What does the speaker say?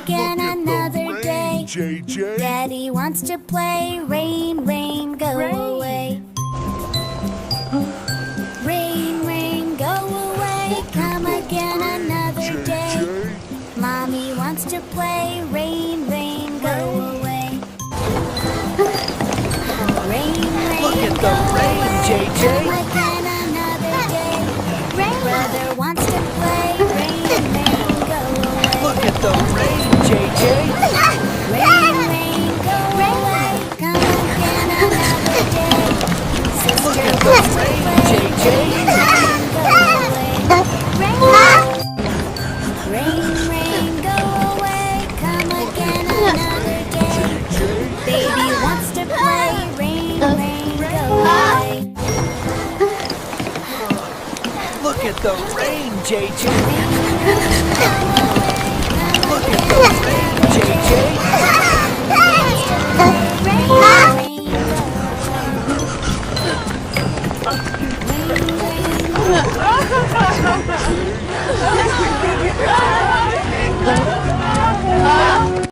again another day. JJ. Daddy wants to play. Rain, rain, go away. Rain, rain, go away. Come again another day. Mommy wants to play. Rain, rain, go away. Rain, rain, Look at the go rain, away. JJ. Come again another day. Brother wants to play. Rain, rain, go away. Look at the rain, JJ. Rain, rain, go away. Come again another day. Look Sister at the wants to rain, play. JJ. Rain, rain, go away. Come again another day. Baby wants to play. Rain, rain, go away. Look at the rain, JJ. Look at the rain, JJ. Rain, rain, go away.